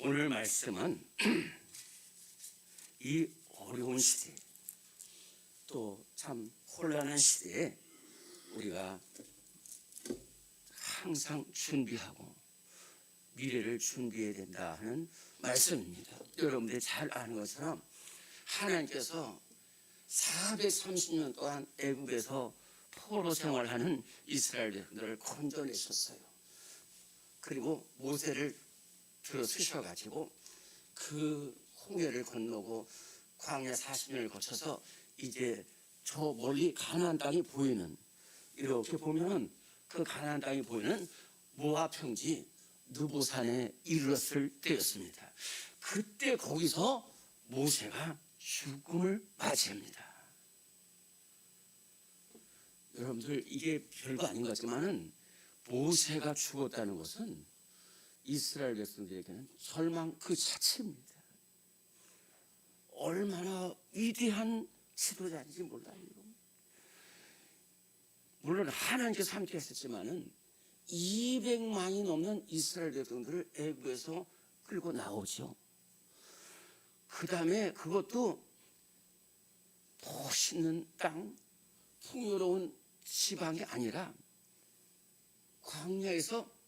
오늘 말씀은 이 어려운 시대, 또 참 혼란한 시대에 우리가 항상 준비하고 미래를 준비해야 된다 하는 말씀입니다. 여러분들이 잘 아는 것처럼 하나님께서 430년 동안 애국에서 포로 생활하는 이스라엘 백성들을 건져내셨어요. 그리고 모세를 들어 쓰셔가지고 그 홍해를 건너고 광야 40년을 거쳐서 이제 저 멀리 가나안 땅이 보이는, 이렇게 보면 그 가나안 땅이 보이는 모압 평지 느보산에 이르렀을 때였습니다. 그때 거기서 모세가 죽음을 맞이합니다. 여러분들, 이게 별거 아닌 것 같지만은 모세가 죽었다는 것은 이스라엘 백성들에게는 절망 그 자체입니다. 얼마나 위대한 지도자인지 몰라요. 물론 하나님께서 함께 하셨지만은 200만이 넘는 이스라엘 백성들을 애굽에서 끌고 나오죠. 그 다음에 그것도 멋있는 땅, 풍요로운 지방이 아니라 광야에서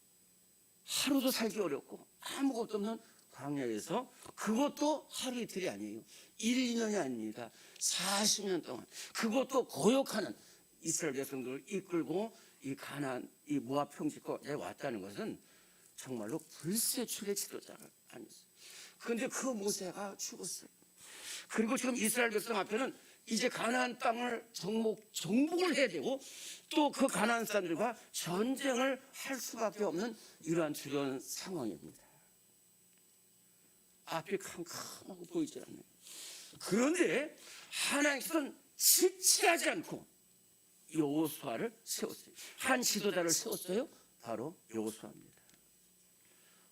하루도 살기 어렵고 아무것도 없는 광야에서, 그것도 하루 이틀이 아니에요. 1, 2년이 아닙니다. 40년 동안 그것도 고역하는 이스라엘 백성들을 이끌고 이 가나안, 이 모압 평지까지 왔다는 것은 정말로 불세출의 지도자가 아니었어요. 그런데 그 모세가 죽었어요. 그리고 지금 이스라엘 백성 앞에는 이제 가나안 땅을 정복을 해야 되고, 또 그 가나안 사람들과 전쟁을 할 수밖에 없는 이러한 두려운 상황입니다. 앞이 캄캄하고 보이지 않아요. 그런데 하나님께서는 지체하지 않고 여호수아를 세웠어요. 한 지도자를 세웠어요. 바로 여호수아입니다.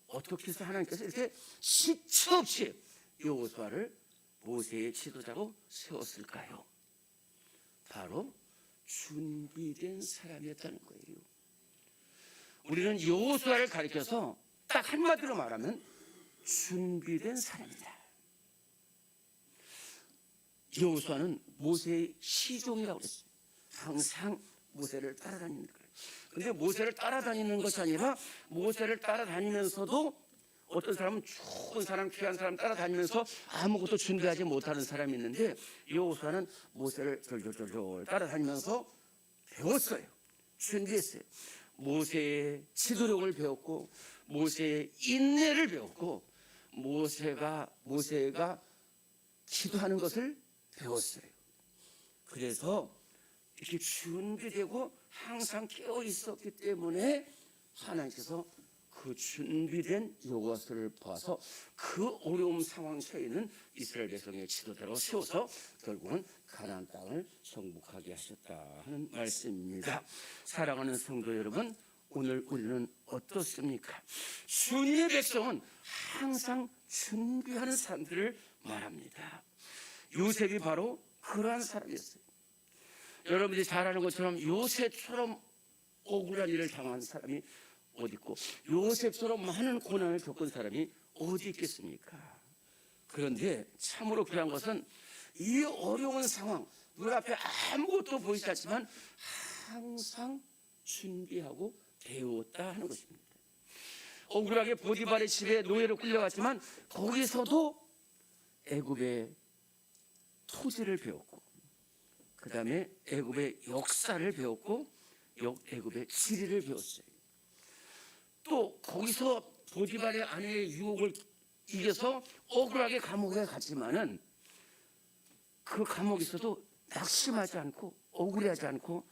어떻게 해서 하나님께서 이렇게 시체 없이 여호수아를 모세의 지도자로 세웠을까요? 바로 준비된 사람이었다는 거예요. 우리는 여호수아를 가리켜서 딱 한마디로 말하면 준비된 사람이다. 여호수아는 모세의 시종이라고 그랬어요. 항상 모세를 따라다니는 거예요. 그런데 모세를 따라다니는 것이 아니라 모세를 따라다니면서도 어떤 사람은 좋은 사람, 귀한 사람 따라다니면서 아무것도 준비하지 못하는 사람이 있는데, 여호수아는 모세를 졸졸졸졸 따라다니면서 배웠어요. 준비했어요. 모세의 지도력을 배웠고, 모세의 인내를 배웠고, 모세가 기도하는 것을 배웠어요. 그래서 이렇게 준비되고 항상 깨어 있었기 때문에 하나님께서 그 준비된 여호수아를 봐서 그 어려운 상황 처해있는 이스라엘 백성의 지도자로 세워서 결국은 가나안 땅을 정복하게 하셨다 하는 말씀입니다. 사랑하는 성도 여러분, 오늘 우리는 어떻습니까? 주님의 백성은 항상 준비하는 사람들을 말합니다. 요셉이 바로 그러한 사람이었어요. 여러분들이 잘 아는 것처럼 요셉처럼 억울한 일을 당한 사람이 어디 있고, 요셉처럼 많은 고난을 겪은 사람이 어디 있겠습니까? 그런데 참으로 귀한 것은 이 어려운 상황, 눈앞에 아무것도 보이지 않지만 항상 준비하고 배웠다 하는 것입니다. 억울하게 보디발의 집에 노예로 끌려갔지만 거기서도 애굽의 토지를 배웠고, 그 다음에 애굽의 역사를 배웠고, 애굽의 지리를 배웠어요. 또 거기서 보디발의 아내의 유혹을 이겨서 억울하게 감옥에 갔지만은 그 감옥에서도 낙심하지 않고 억울해하지 않고,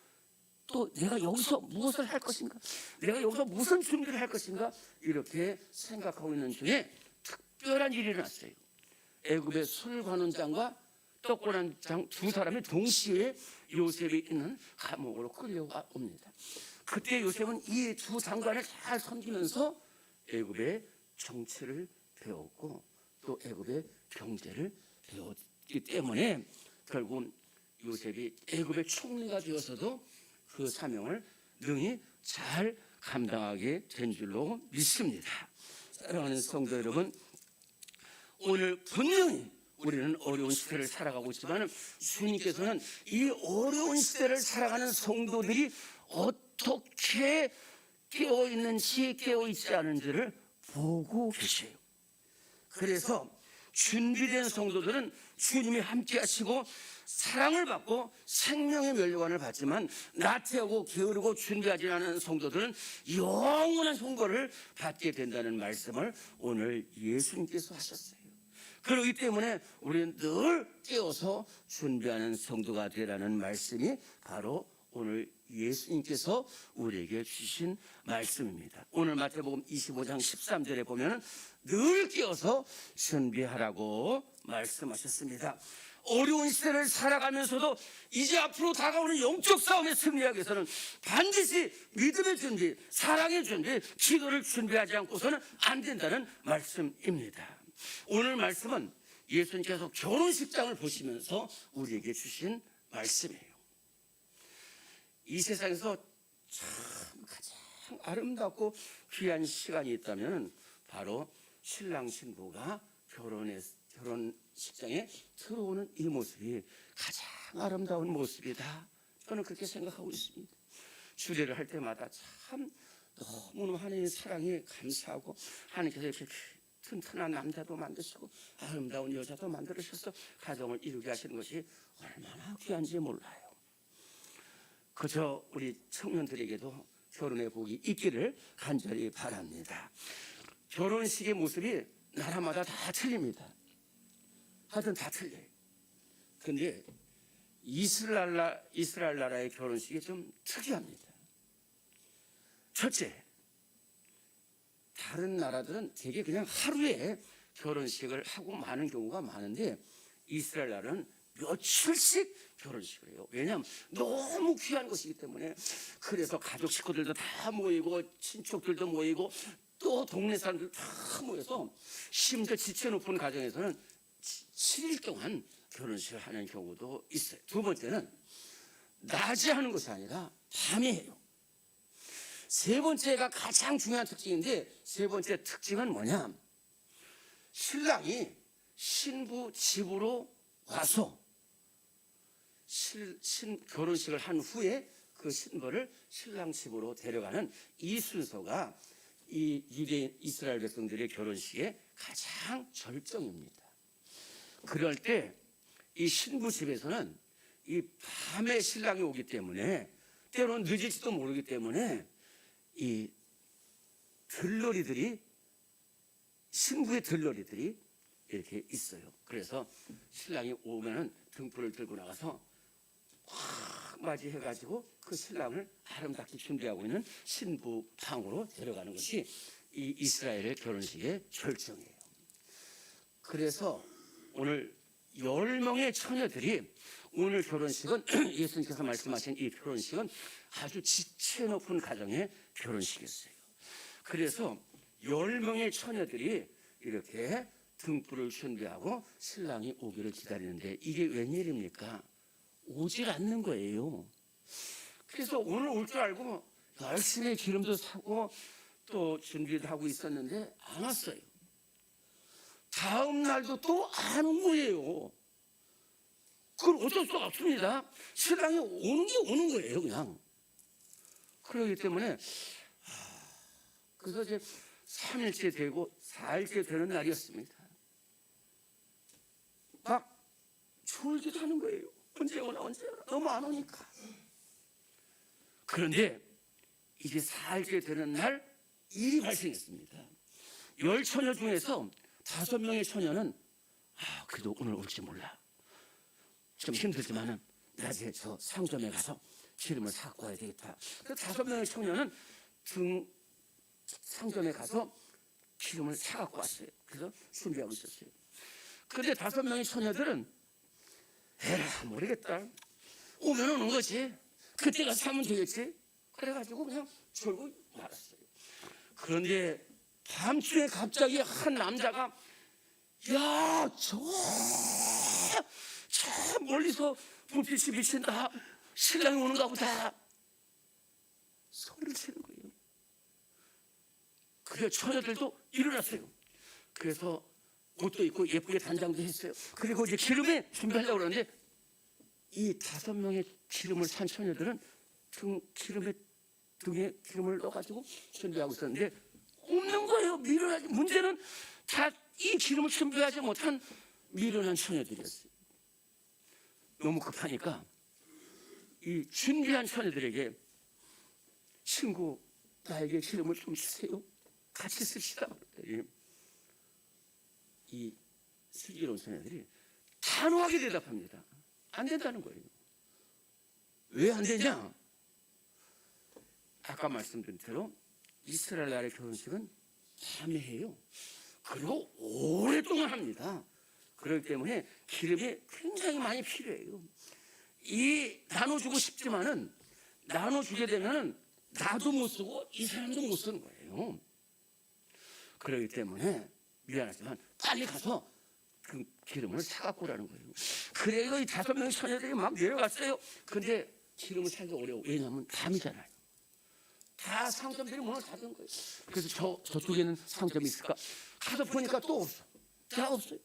또 내가 여기서 무엇을 할 것인가, 내가 여기서 무슨 준비를 할 것인가, 이렇게 생각하고 있는 중에 특별한 일이 일어났어요. 애굽의 술관원장과 떡관원장 두 사람이 동시에 요셉이 있는 감옥으로 끌려옵니다. 그때 요셉은 이 두 장관을 잘 섬기면서 애굽의 정치를 배웠고 또 애굽의 경제를 배웠기 때문에 결국 요셉이 애굽의 총리가 되어서도 그 사명을 능히 잘 감당하게 된 줄로 믿습니다. 사랑하는 성도 여러분, 오늘 분명히 우리는 어려운 시대를 살아가고 있지만 주님께서는 이 어려운 시대를 살아가는 성도들이 어떻게 깨어있는지 깨어있지 않은지를 보고 계세요. 그래서 준비된 성도들은 주님이 함께 하시고 사랑을 받고 생명의 면류관을 받지만 나태하고 게으르고 준비하지 않은 성도들은 영원한 형벌을 받게 된다는 말씀을 오늘 예수님께서 하셨어요. 그렇기 때문에 우리는 늘 깨어서 준비하는 성도가 되라는 말씀이 바로 오늘 예수님께서 우리에게 주신 말씀입니다. 오늘 마태복음 25장 13절에 보면 늘 깨어서 준비하라고 말씀하셨습니다. 어려운 시대를 살아가면서도 이제 앞으로 다가오는 영적 싸움에 승리하기 위해서는 반드시 믿음의 준비, 사랑의 준비, 기도를 준비하지 않고서는 안 된다는 말씀입니다. 오늘 말씀은 예수님께서 결혼식장을 보시면서 우리에게 주신 말씀이에요. 이 세상에서 참 가장 아름답고 귀한 시간이 있다면 바로 신랑 신부가 결혼식장에 들어오는 이 모습이 가장 아름다운 모습이다. 저는 그렇게 생각하고 있습니다. 주례를 할 때마다 참 너무너무 하나님의 사랑에 감사하고 하나님께서 이렇게 튼튼한 남자도 만드시고 아름다운 여자도 만들으셔서 가정을 이루게 하시는 것이 얼마나 귀한지 몰라요. 그저 우리 청년들에게도 결혼의 복이 있기를 간절히 바랍니다. 결혼식의 모습이 나라마다 다 틀립니다. 하여튼 다 틀려요. 그런데 이스라엘 나라의 결혼식이 좀 특이합니다. 첫째, 다른 나라들은 되게 그냥 하루에 결혼식을 하고 마는 경우가 많은데 이스라엘 나라는 며칠씩 결혼식을 해요. 왜냐하면 너무 귀한 것이기 때문에. 그래서 가족 식구들도 다 모이고 친척들도 모이고 또 동네 사람들 다 모여서 심지어 지체 높은 가정에서는 7일 동안 결혼식을 하는 경우도 있어요. 두 번째는 낮에 하는 것이 아니라 밤에 해요. 세 번째가 가장 중요한 특징인데 세 번째 특징은 뭐냐? 신랑이 신부 집으로 와서 결혼식을 한 후에 그 신부를 신랑 집으로 데려가는 이 순서가 이 유대인 이스라엘 백성들의 결혼식의 가장 절정입니다. 그럴 때 이 신부 집에서는 이 밤에 신랑이 오기 때문에 때로는 늦을지도 모르기 때문에 이 들러리들이 신부의 들러리들이 이렇게 있어요. 그래서 신랑이 오면은 등불을 들고 나가서 확 맞이해가지고 그 신랑을 아름답게 준비하고 있는 신부 방으로 데려가는 것이 이 이스라엘의 결혼식의 절정이에요. 그래서 오늘 10명의 처녀들이 오늘 결혼식은 예수님께서 말씀하신 이 결혼식은 아주 지체 높은 가정의 결혼식이었어요. 그래서 10명의 처녀들이 이렇게 등불을 준비하고 신랑이 오기를 기다리는데 이게 웬일입니까? 오질 않는 거예요. 그래서 오늘 올 줄 알고 열심히 기름도 사고 또 준비도 하고 있었는데 안 왔어요. 다음 날도 또 안 온 거예요. 그건 어쩔 수가 없습니다. 신랑이 오는 게 오는 거예요, 그냥. 그렇기 때문에 그래서 이제 3일째 되고 4일째 되는 날이었습니다. 막 졸기도 하는 거예요. 언제 오나 너무 안 오니까. 그런데 이제 4일째 되는 날 일이 발생했습니다. 10처녀 중에서 5명의 처녀는 그래도 오늘 올지 몰라. 좀 힘들지만은 낮에 저 상점에 가서 기름을 사고 와야 되겠다. 그 5명의 처녀는 상점에 가서 기름을 사갖고 왔어요. 그래서 준비하고 있었어요. 그런데 5명의 처녀들은 에라 모르겠다. 오면 오는 거지. 그때 가서 사면 되겠지. 그래가지고 그냥 졸고 말았어요. 그런데 밤중에 갑자기 한 남자가 저 멀리서 불빛이 비친다. 신랑이 오는가 보다. 소리를 치는 거예요. 그래서 처녀들도 일어났어요. 그래서 옷도 입고 예쁘게 단장도 했어요. 그리고 이제 기름에 준비하려고 그러는데 이 5명의 기름을 산 처녀들은 기름에 등에 기름을 넣어가지고 준비하고 있었는데 없는 거예요. 미련하지. 문제는 다 이 기름을 준비하지 못한 미련한 처녀들이었어요. 너무 급하니까 이 준비한 처녀들에게 친구 나에게 기름을 좀 주세요. 같이 씁시다. 이 슬기로운 처녀들이 단호하게 대답합니다. 안 된다는 거예요. 왜 안 되냐? 아까 말씀드린 대로 이스라엘 나라의 결혼식은 밤에 해요. 그리고 오랫동안 합니다. 그렇기 때문에 기름이 굉장히 많이 필요해요. 이 나눠주고 싶지만은 나눠주게 되면은 나도 못 쓰고 이 사람도 못 쓰는 거예요. 그렇기 때문에 미안하지만 빨리 가서 그 기름을 사갖고 오라는 거예요. 그래서 이 5명의 처녀들이 막 내려갔어요. 근데 기름을 사기가 어려워. 왜냐하면 밤이잖아요. 다 상점들이 문을 닫은 거예요. 그래서 저쪽에는 상점이 있을까? 가서 보니까 또 없어. 다 없어요.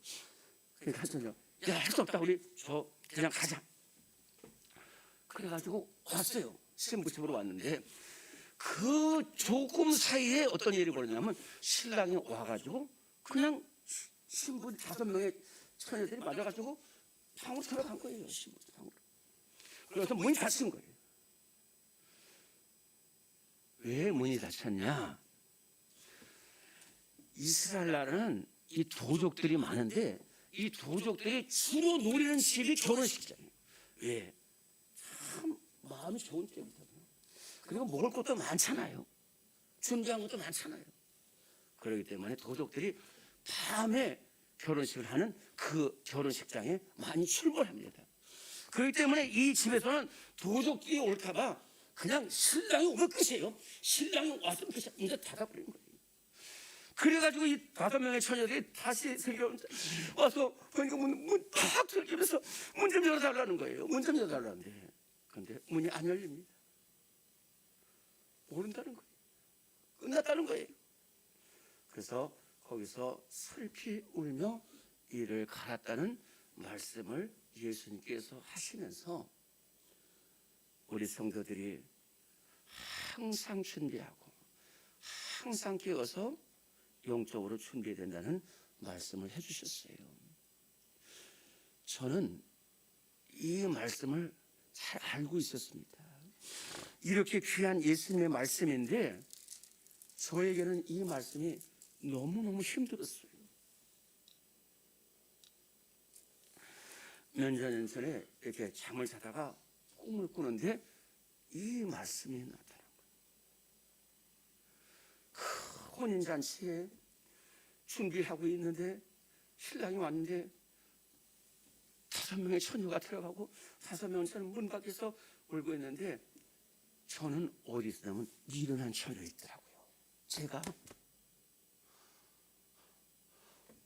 그래서 하더니 할 수 없다. 우리 그냥 가자. 그래가지고 왔어요. 신부집으로 왔는데 그 조금 사이에 어떤 일이 벌어졌냐면 신랑이 와가지고 그냥 신부 5명의 처녀들이 맞아가지고 방으로 들어간 거예요. 신부 방으로. 그래서 문이 닫힌 거예요. 왜 문이 닫혔냐? 이스라엘 나라는 이 도족들이 많은데 이 도족들이 주로 노리는 집이 결혼식장이에요. 왜? 참 마음이 좋은 때부터. 그리고 먹을 것도 많잖아요. 준비한 것도 많잖아요. 그렇기 때문에 도족들이 밤에 결혼식을 하는 그 결혼식장에 많이 출몰합니다. 그렇기 때문에 이 집에서는 도족들이 올까봐 그냥 신랑이 오면 끝이에요. 신랑이 왔으면 끝이야. 이제 닫아버리는 거예요. 그래가지고 이 5명의 처녀들이 다시 와서 보니까 문 탁 들기면서 문 좀 열어달라는 거예요. 문 좀 열어달라는데 그런데 문이 안 열립니다. 모른다는 거예요. 끝났다는 거예요. 그래서 거기서 슬피 울며 이를 갈았다는 말씀을 예수님께서 하시면서 우리 성도들이 항상 준비하고 항상 깨어서 영적으로 준비된다는 말씀을 해주셨어요. 저는 이 말씀을 잘 알고 있었습니다. 이렇게 귀한 예수님의 말씀인데 저에게는 이 말씀이 너무너무 힘들었어요. 몇 년 전에 이렇게 잠을 자다가 꿈을 꾸는데 이 말씀이 나타난 거예요. 혼인잔치에 준비하고 있는데 신랑이 왔는데 5명의 처녀가 들어가고 5명은 저는 문 밖에서 울고 있는데 저는 어디 있냐면 미련한 처녀 있더라고요. 제가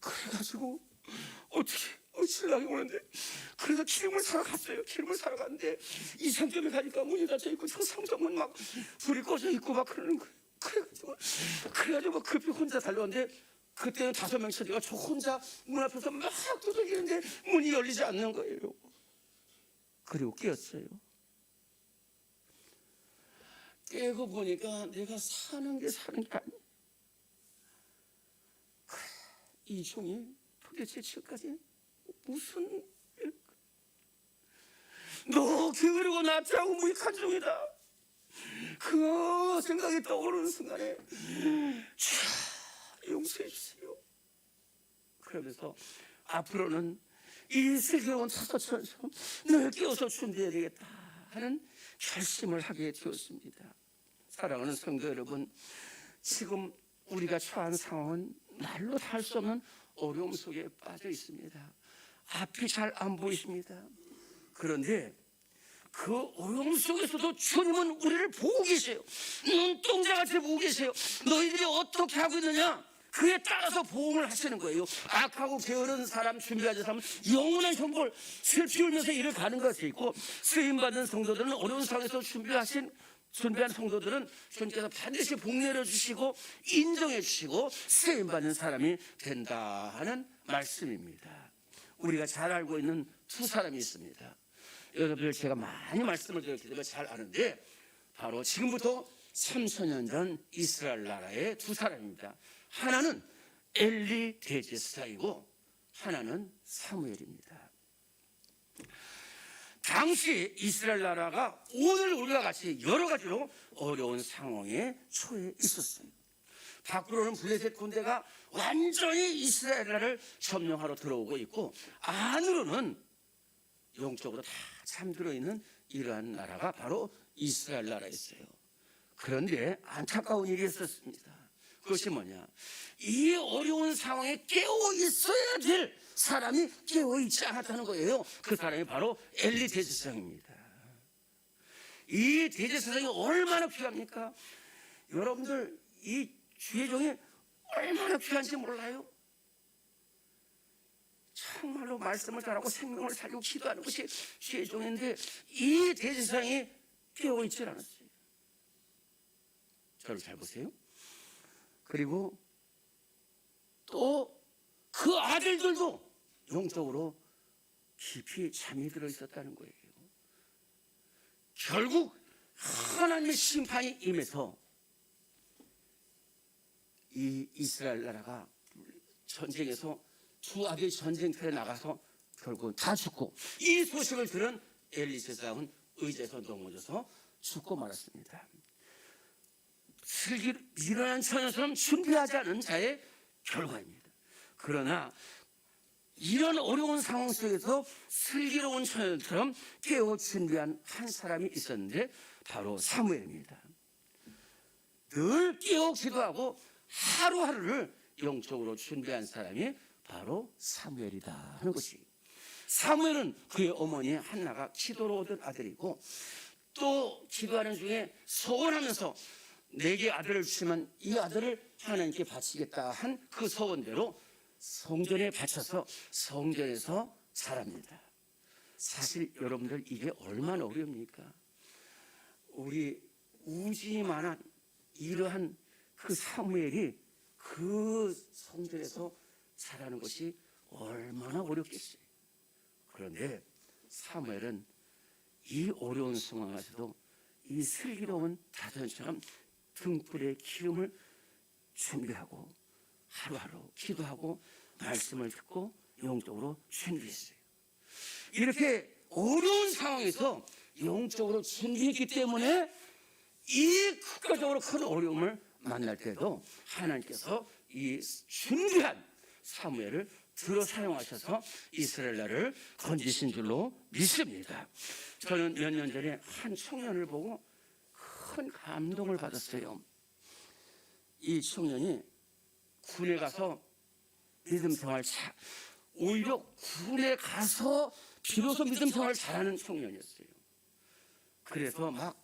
그래가지고 어떻게 신랑이 오는데 그래서 기름을 사러 갔어요. 기름을 사러 갔는데 이 상점에 가니까 문이 닫혀 있고 저 상점은 막 불이 꺼져 있고 막 그러는 거예요. 그래가지고 급히 혼자 달려왔는데 그때는 5명 처녀가 저 혼자 문 앞에서 막 두들기는데 문이 열리지 않는 거예요. 그리고 깨었어요. 깨고 보니까 내가 사는 게 아니야. 이 종이 도대체 지금까지 무슨 너 게으르고 나태하고 무익한 종이다. 그 생각이 떠오르는 순간에 용서해 주세요. 그러면서 앞으로는 이 슬기로운 타서처럼 늘 깨워서 준비해야 되겠다 하는 결심을 하게 되었습니다. 사랑하는 성도 여러분, 지금 우리가 처한 상황은 말로 다 할 수 없는 어려움 속에 빠져 있습니다. 앞이 잘 안 보이십니다. 그런데 그 어려움 속에서도 주님은 우리를 보고 계세요. 눈동자같이 보고 계세요. 너희들이 어떻게 하고 있느냐? 그에 따라서 보험을 하시는 거예요. 악하고 게으른 사람, 준비하지 사람은 영원한 형벌, 슬피 울면서 일을 가는 것이 있고 쓰임받는 성도들은 어려운 상황에서 준비하신 준비한 성도들은 주님께서 반드시 복 내려주시고 인정해 주시고 세임받는 사람이 된다 하는 말씀입니다. 우리가 잘 알고 있는 두 사람이 있습니다. 여러분들 제가 많이 말씀을 드렸기 때문에 잘 아는데 바로 지금부터 3000년 전 이스라엘 나라의 두 사람입니다. 하나는 엘리 대제사장이고 하나는 사무엘입니다. 당시 이스라엘 나라가 오늘 우리가 같이 여러 가지로 어려운 상황에 처해 있었어요. 밖으로는 블레셋 군대가 완전히 이스라엘 나라를 점령하러 들어오고 있고 안으로는 영적으로 다 잠들어 있는 이러한 나라가 바로 이스라엘 나라였어요. 그런데 안타까운 일이 있었습니다. 그것이 뭐냐? 이 어려운 상황에 깨어 있어야 될 사람이 깨어 있지 않았다는 거예요. 그 사람이 바로 엘리 대제사장입니다. 이 대제사장이 얼마나 귀합니까? 여러분들 이 주의 종이 얼마나 귀한지 몰라요? 정말로 말씀을 잘하고 생명을 살리고 기도하는 것이 주의 종인데 이 대제사장이 깨어 있지 않았어요. 저를 잘 보세요. 그리고 또 그 아들들도 영적으로 깊이 잠이 들어 있었다는 거예요. 결국 하나님의 심판이 임해서 이 이스라엘 나라가 전쟁에서 두 아들이 전쟁터에 나가서 결국 다 죽고 이 소식을 들은 엘리 제사장은 의자에서 넘어져서 죽고 말았습니다. 슬기로 일어난 처녀처럼 준비하지 않은 자의 결과입니다. 그러나 이런 어려운 상황 속에서 슬기로운 처녀처럼 깨어 준비한 한 사람이 있었는데 바로 사무엘입니다. 늘 깨어 기도하고 하루하루를 영적으로 준비한 사람이 바로 사무엘이다 하는 것이. 사무엘은 그의 어머니 한나가 기도로 얻은 아들이고 또 기도하는 중에 소원하면서 내게 아들을 주시면 이 아들을 하나님께 바치겠다 한 그 소원대로 성전에 바쳐서 성전에서 자랍니다. 사실 여러분들 이게 얼마나 어렵습니까? 우리 우지만한 이러한 그 사무엘이 그 성전에서 자라는 것이 얼마나 어렵겠어요. 그런데 사무엘은 이 어려운 상황에서도 이 슬기로운 다전처럼 등불에 기름을 준비하고 하루하루 기도하고 말씀을 듣고 영적으로 준비했어요. 이렇게 어려운 상황에서 영적으로 준비했기 때문에 이 국가적으로 큰 어려움을 만날 때도 하나님께서 이 준비한 사무엘을 들어 사용하셔서 이스라엘 나라를 건지신 줄로 믿습니다. 저는 몇 년 전에 한 청년을 보고 큰 감동을 받았어요. 이 청년이 군에 가서 믿음 생활 오히려 군에 가서 비로소 믿음 생활을 잘하는 청년이었어요. 그래서 막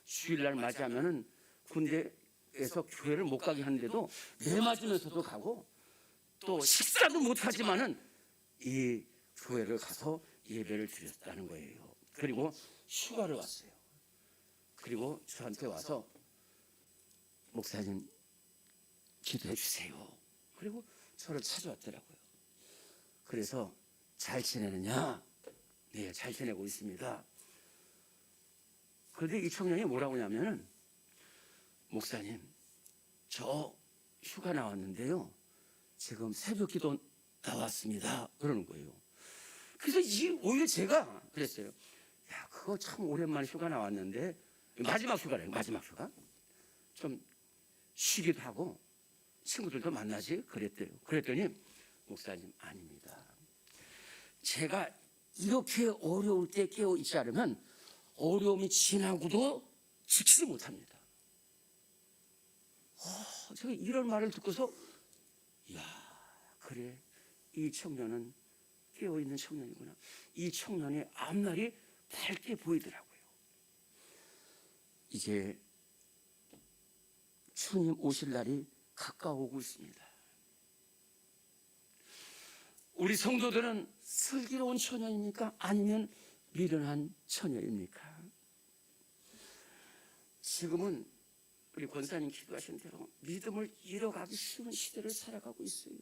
주일날 맞이하면은 군대에서 교회를 못 가게 하는데도 매 맞으면서도 가고 또 식사도 못 하지만은 이 교회를 가서 예배를 드렸다는 거예요. 그리고 휴가를 왔어요. 그리고 저한테 와서 목사님 기도해 주세요. 그리고 저를 찾아왔더라고요. 그래서 잘 지내느냐? 네, 잘 지내고 있습니다. 그런데 이 청년이 뭐라고 하냐면은 목사님, 저 휴가 나왔는데요. 지금 새벽 기도 나왔습니다. 그러는 거예요. 그래서 오히려 제가 그랬어요. 야, 그거 참 오랜만에 휴가 나왔는데 마지막 휴가래요. 마지막 휴가. 좀 쉬기도 하고 친구들도 만나지 그랬대요. 그랬더니 목사님 아닙니다. 제가 이렇게 어려울 때 깨어 있지 않으면 어려움이 지나고도 지키지 못합니다. 제가 이런 말을 듣고서 이야 그래 이 청년은 깨어있는 청년이구나. 이 청년의 앞날이 밝게 보이더라고요. 이제 주님 오실 날이 가까워오고 있습니다. 우리 성도들은 슬기로운 처녀입니까? 아니면 미련한 처녀입니까? 지금은 우리 권사님 기도하신 대로 믿음을 잃어가기 쉬운 시대를 살아가고 있어요.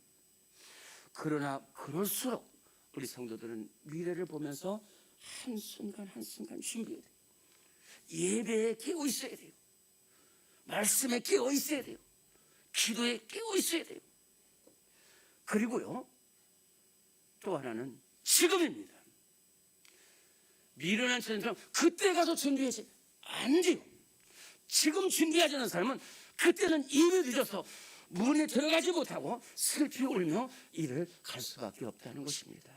그러나 그럴수록 우리 성도들은 미래를 보면서 한순간 한순간 준비해야 돼요. 예배에 깨어 있어야 돼요. 말씀에 깨어 있어야 돼요. 기도에 깨어 있어야 돼요. 그리고요, 또 하나는 지금입니다. 미련한 처럼 그때 가서 준비하지 안 돼요. 지금 준비하지 않은 삶은 그때는 이미 늦어서 문에 들어가지 못하고 슬피 울며 이를 갈 수밖에 없다는 것입니다.